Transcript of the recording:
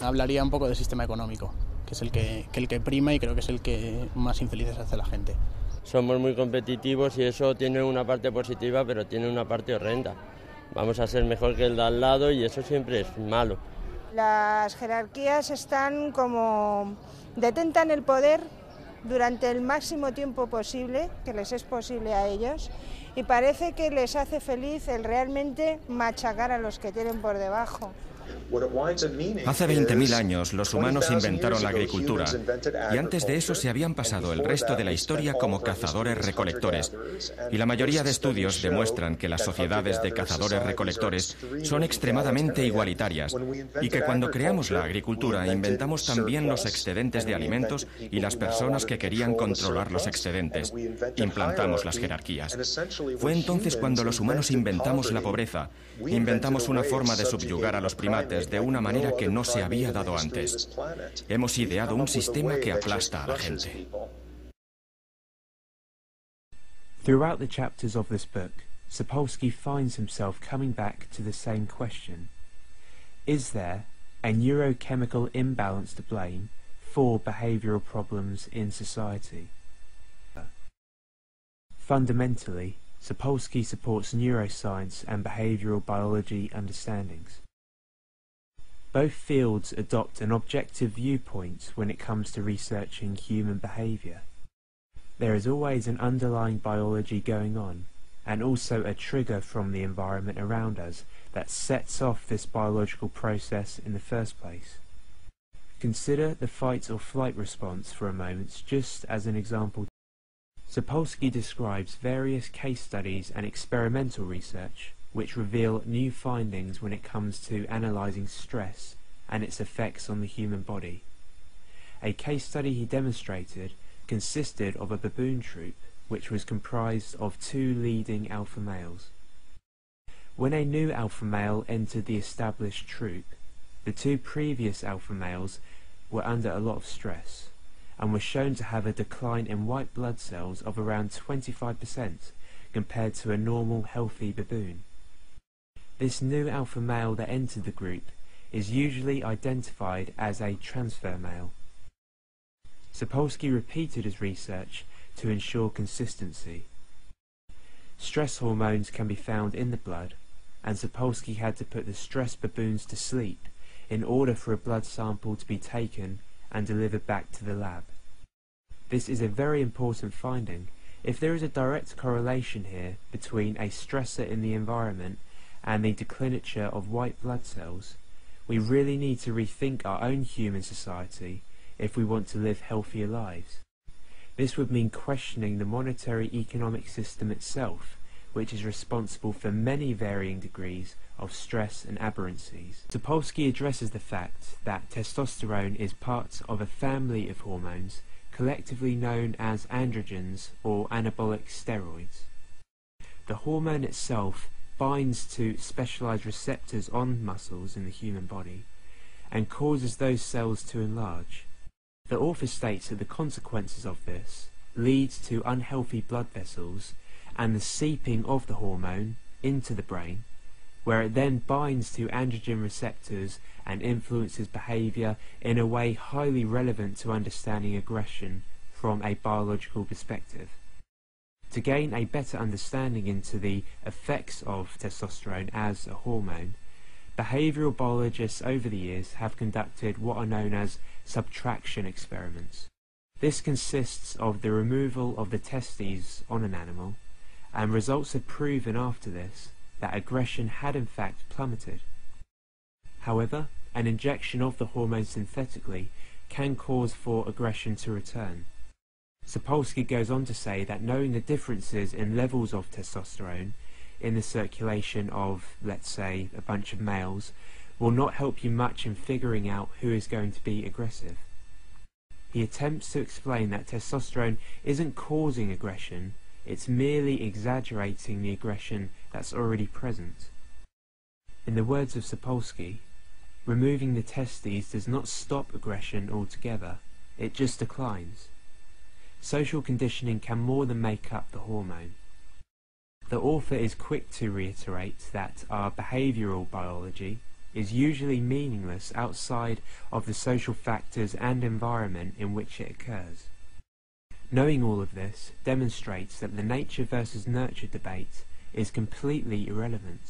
Hablaría un poco del sistema económico, que es el que prima y creo que es el que más infelices hace a la gente. Somos muy competitivos y eso tiene una parte positiva, pero tiene una parte horrenda. Vamos a ser mejor que el de al lado y eso siempre es malo. Las jerarquías están como detentan el poder durante el máximo tiempo posible, que les es posible a ellos, y parece que les hace feliz el realmente machacar a los que tienen por debajo. Hace 20.000 años los humanos inventaron la agricultura y antes de eso se habían pasado el resto de la historia como cazadores-recolectores. Y la mayoría de estudios demuestran que las sociedades de cazadores-recolectores son extremadamente igualitarias y que cuando creamos la agricultura inventamos también los excedentes de alimentos y las personas que querían controlar los excedentes. Implantamos las jerarquías. Fue entonces cuando los humanos inventamos la pobreza, inventamos una forma de subyugar a los primates de una manera que no se había dado antes. Hemos ideado un sistema que aplasta a la gente. Throughout the chapters of this book, Sapolsky finds himself coming back to the same question. Is there a neurochemical imbalance to blame for behavioral problems in society? Fundamentally, Sapolsky supports neuroscience and behavioral biology understandings. Both fields adopt an objective viewpoint when it comes to researching human behaviour. There is always an underlying biology going on, and also a trigger from the environment around us that sets off this biological process in the first place. Consider the fight or flight response for a moment, just as an example. Sapolsky describes various case studies and experimental research which reveal new findings when it comes to analysing stress and its effects on the human body. A case study he demonstrated consisted of a baboon troop which was comprised of 2 leading alpha males. When a new alpha male entered the established troop, the 2 previous alpha males were under a lot of stress and were shown to have a decline in white blood cells of around 25% compared to a normal healthy baboon. This new alpha male that entered the group is usually identified as a transfer male. Sapolsky repeated his research to ensure consistency. Stress hormones can be found in the blood, and Sapolsky had to put the stressed baboons to sleep in order for a blood sample to be taken and delivered back to the lab. This is a very important finding. If there is a direct correlation here between a stressor in the environment and the declinature of white blood cells, we really need to rethink our own human society if we want to live healthier lives. This would mean questioning the monetary economic system itself, which is responsible for many varying degrees of stress and aberrancies. Sapolsky addresses the fact that testosterone is part of a family of hormones collectively known as androgens or anabolic steroids. The hormone itself binds to specialized receptors on muscles in the human body and causes those cells to enlarge. The author states that the consequences of this leads to unhealthy blood vessels and the seeping of the hormone into the brain, where it then binds to androgen receptors and influences behaviour in a way highly relevant to understanding aggression from a biological perspective. To gain a better understanding into the effects of testosterone as a hormone, behavioural biologists over the years have conducted what are known as subtraction experiments. This consists of the removal of the testes on an animal, and results have proven after this that aggression had in fact plummeted. However, an injection of the hormone synthetically can cause for aggression to return. Sapolsky goes on to say that knowing the differences in levels of testosterone in the circulation of, let's say, a bunch of males will not help you much in figuring out who is going to be aggressive. He attempts to explain that testosterone isn't causing aggression, it's merely exaggerating the aggression that's already present. In the words of Sapolsky, removing the testes does not stop aggression altogether, it just declines. Social conditioning can more than make up the hormone. The author is quick to reiterate that our behavioural biology, is usually meaningless outside of the social factors and environment in which it occurs. Knowing all of this demonstrates that the nature versus nurture debate is completely irrelevant.